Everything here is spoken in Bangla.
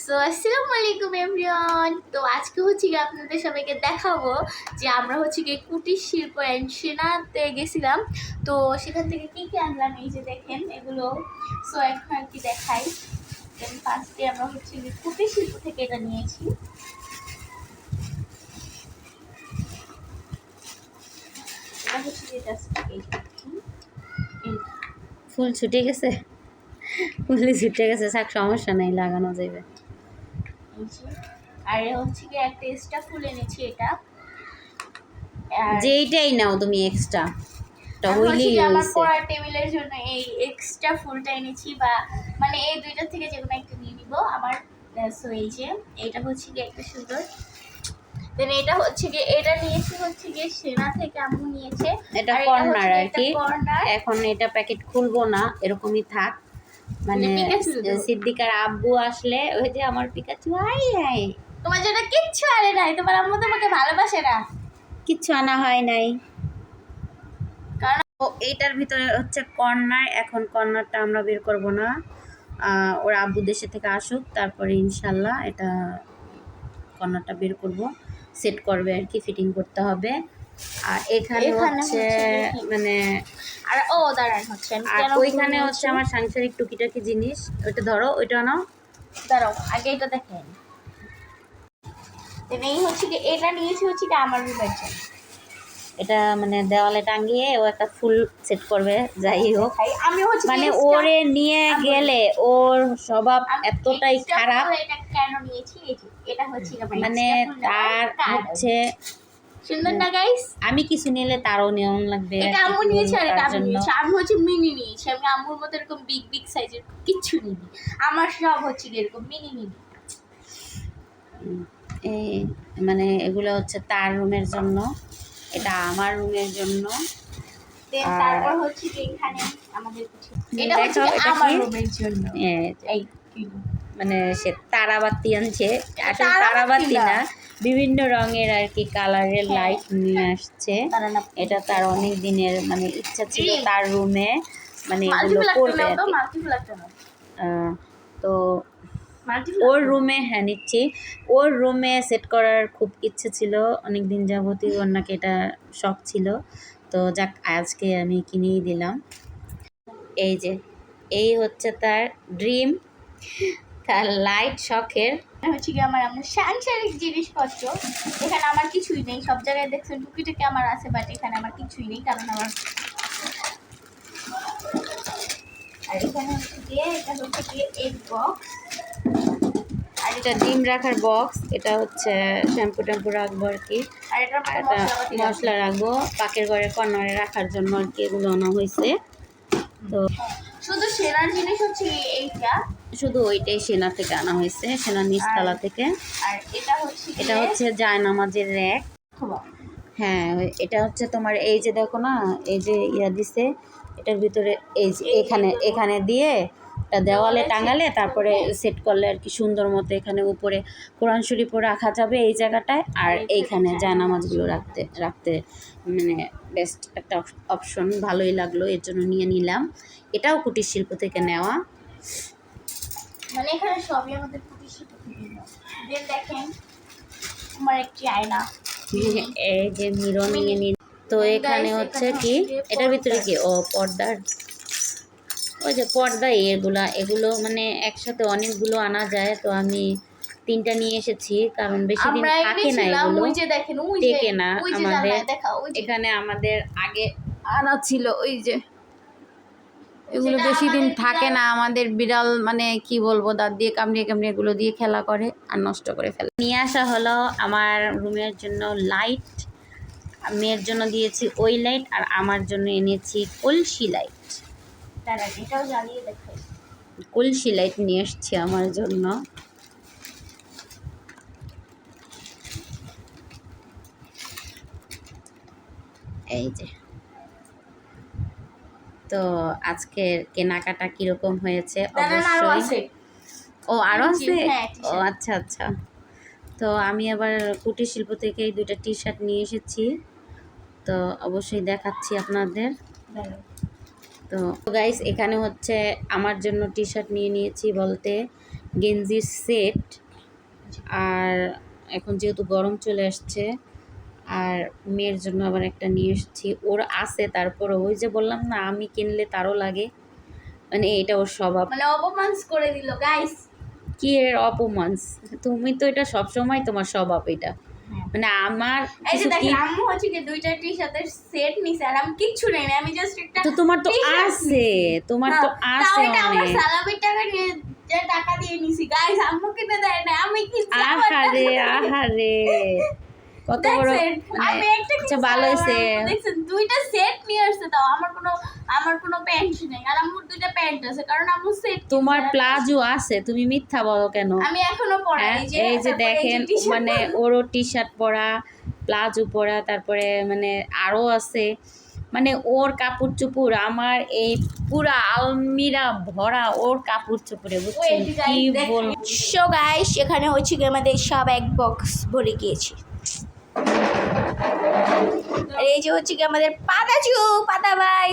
সো আসসালামু আলাইকুম এভরিওয়ান। তো আজকে হচ্ছে কি আপনাদের সবাইকে দেখাবো যে আমরা হচ্ছে কি কুটির শিল্প অ্যান্ড সেনাতে গেছিলাম। তো সেখান থেকে কী কী আনলাম এই যে দেখেন এগুলো। সো এখন আর কি দেখাই। দেন ফার্স্টে আমরা হচ্ছে কি কুটির শিল্প থেকে এটা নিয়েছি। এটা হচ্ছে কি জাস্ট এই ফুল ছুটে গেছে, ফুলই ছুটে গেছে, থাক সমস্যা নেই, লাগানো যাবে। আর হচ্ছে কি একটা এক্সট্রা ফুল এনেছি এটা। যেইটাই নাও তুমি এক্সট্রা আমার পড়ার টেবিলের জন্য এই এক্সট্রা ফুলটা এনেছি, বা মানে এই দুইটা থেকে যে কোনো একটা নিয়ে নিব আমার। সো এই যে এটা হচ্ছে কি একটা সুন্দর। দেন এটা হচ্ছে কি এটা নিয়েছি হচ্ছে কি সেনা থেকে আম্মু নিয়েছে। এটা কর্নার আর কি। কর্নার এখন এটা প্যাকেট খুলবো না, এরকমই থাক। মানে সিদ্দিকার আব্বু আসলে ওই যে আমার পিকাচু আই আই, তোমার জন্য কিচ্ছু আনে নাই, তোমার আম্মু তোমাকে ভালোবাসে না, কিচ্ছু আনা হয় নাই। কারণ এইটার ভিতরে হচ্ছে কর্নার। এখন কর্নারটা আমরা বের করব না, ওর আব্বু দেশে থেকে আসুক, তারপরে ইনশাল্লাহ এটা কর্নারটা বের করব, সেট করবে আর কি, ফিটিং করতে হবে। আর এখানে হচ্ছে মানে আর ও দাঁড়ান হচ্ছে আর ওইখানে হচ্ছে আমার সাংসারিক টুকিটাকি জিনিস। ওইটা ধরো, ওইটা নাও, দাঁড়াও আগে এটা দেখেন। এই হচ্ছে কি এটা নিয়েছি হচ্ছে কি আমার রুমের জন্য। এটা মানে দেওয়ালে টাঙিয়ে ও একটা ফুল সেট করবে, যাই হোক। আমি হচ্ছে মানে ওরে নিয়ে গেলে ওর স্বভাব এতটাই খারাপ। এটা কেন নিয়েছি এই যে এটা হচ্ছে মানে তার হচ্ছে সুন্দর না গাইস। আমি কিছু নিলে তারও নেওয়া লাগবে। এটা আম্মু নিয়েছে আর এটা আমি নিয়েছি। আমি হচ্ছে মিনি নিয়েছি, আমি আম্মুর মতো এরকম বিগ বিগ সাইজের কিচ্ছু নিইনি। আমার সব হচ্ছে এরকম মিনি মিনি। এই মানে এগুলো হচ্ছে তার রুমের জন্য, এটা আমার রুমের জন্য। তারপর হচ্ছে এখানে আমাদের কিছু এটা হচ্ছে আমার রুমের জন্য। এই মানে সে তারাবাতি আনছে, আসলে তারাবাতি না, বিভিন্ন রঙের আর কি কালারের লাইট নিয়ে আসছে। এটা তার অনেক দিনের মানে ইচ্ছা ছিল তার রুমে মানে এগুলো করবে। তো ওর রুমে, হ্যাঁ নিচ্ছি, ওর রুমে সেট করার খুব ইচ্ছে ছিল অনেক দিন যাবতীয়, ওর নাকি এটা শখ ছিল। তো যাক, আজকে আমি কিনেই দিলাম। এই যে এই হচ্ছে তার ড্রিম, তার লাইট শখের। হচ্ছে কি আমার সাংসারিক জিনিসপত্র। এখানে আমার কিছুই নেই, সব জায়গায় দেখছেন টুকিটাকি আমার আছে, বাট এখানে আমার কিছুই নেই, কারণ আমার আর এখানে হচ্ছে গিয়ে এটা হচ্ছে গিয়ে এগ বক্স, আর এটা ডিম রাখার বক্স। এটা হচ্ছে শ্যাম্পু ট্যাম্পু রাখবো আর কি, আর এটা মশলা রাখবো পাকের ঘরে কর্নারে রাখার জন্য আর কি, এগুলো আনা হয়েছে। তো শুধু সেনার জিনিস হচ্ছে এইটা, শুধু ওইটাই সেনা থেকে আনা হয়েছে, সেনা নিচতলা থেকে। আর এটা হচ্ছে জায়নামাজের র্যাক। হ্যাঁ, এটা হচ্ছে তোমার এই যে দেখো না, এই যে ইয়া দিছে এটার ভিতরে, এই যে এখানে দিয়ে এটা দেওয়ালে টাঙালে তারপরে সেট করলে আর কি সুন্দর মতো এখানে উপরে কোরআন শরীফও রাখা যাবে এই জায়গাটায়, আর এইখানে জায়নামাজগুলো রাখতে মানে বেস্ট একটা অপশন, ভালোই লাগলো, এর জন্য নিয়ে নিলাম। এটাও কুটির শিল্প থেকে নেওয়া। মানে এখানে সবই আমাদের কুটির শিল্প থেকে নেওয়া। দেখেন আমার একটি আয়না, এই যে মিরর নিয়ে নিন। তো এখানে হচ্ছে কি এটার ভিতরে কি পর্দার, ওই যে পর্দা, এগুলো মানে একসাথে অনেকগুলো আনা যায়। তো আমি 3টা নিয়ে এসেছি, কারণ বেশি দিন থাকে না, এগুলো টেকে না আমাদের। এখানে আমাদের আগে আনা ছিল, ওই যে এগুলো বেশি দিন থাকে না আমাদের। বিড়াল মানে কি বলবো, দাঁত দিয়ে কামড়িয়ে কামড়িয়ে এগুলো দিয়ে খেলা করে আর নষ্ট করে ফেলে। নিয়ে আসা হলো আমার রুমের জন্য লাইট, মেয়ের জন্য দিয়েছি ওই লাইট, আর আমার জন্য এনেছি কলসি লাইট। কলসি লাইট নিয়ে এসছি আমার জন্য। এই যে, তো আজকের কেনাকাটা কিরকম হয়েছে অবশ্যই। ও আরো আছে, ও আচ্ছা আচ্ছা। তো আমি আবার কুটির শিল্প থেকে এই 2টা টি শার্ট নিয়ে এসেছি, তো অবশ্যই দেখাচ্ছি আপনাদের। তো গাইস, এখানে হচ্ছে আমার জন্য টি শার্ট নিয়ে নিয়েছি, বলতে গেঞ্জির সেট। আর এখন যেহেতু গরম চলে আসছে, আর মেয়ের জন্য আবার একটা নিয়ে এসেছি। ওর আছে, তারপর ওই যে বললাম না আমি কিনলে তারও লাগে, মানে এটা ওর স্বভাব। মানে অপমান করে দিল গাইস। কি এর অপমান? তুমি তো এটা সবসময় তোমার স্বভাব এটা, মানে আমার এই যে কিছু দেখেন কি। আম্মু হচ্ছে কি দুইটা টি শার্টের সেট নিছে আর আমি কিচ্ছু নেই না, আমি জাস্ট একটা তো তোমার তো t-shirt আছে, তোমার তো হ্যাঁ, তাও আছে এটা আমার অনেক। সালামির টাকা নিয়ে যে টাকা দিয়ে নিছি গাইস, আম্মু কিনে দেয় না, আমি কিনছি আমার টাকা আহারে দিয়ে। আহারে, কত বড়। দেখছেন আমি মানে একটা আচ্ছা কিনছি ভালো আর হয়েছে। আমার আম্মু দেখছেন দুইটা সেট নিয়ে আসছে, তাও আমার কোনো প্যান্ট নেই আর আম্মুর দুইটা প্যান্ট আছে কারণ আম্মু সেট তোমার প্লাজো আছে, তুমি মিথ্যা বলো কেন? আমি এখনো পড়াই হ্যাঁ, যে এই যে তারপরে এই দেখেন, t-shirt মানে ওরও টি শার্ট পরা, প্লাজো পরা, তারপরে মানে আরও আছে, মানে ওর কাপড় চোপড় আমার এই পুরা আলমিরা ভরা ওর কাপড় চোপড়ে, বুঝছেন কি বল। সো গাইস এখানে হচ্ছে কি আমাদের সব এক বক্স ভরে গিয়েছে। আর এই যে হচ্ছে কি আমাদের পাতা ভাই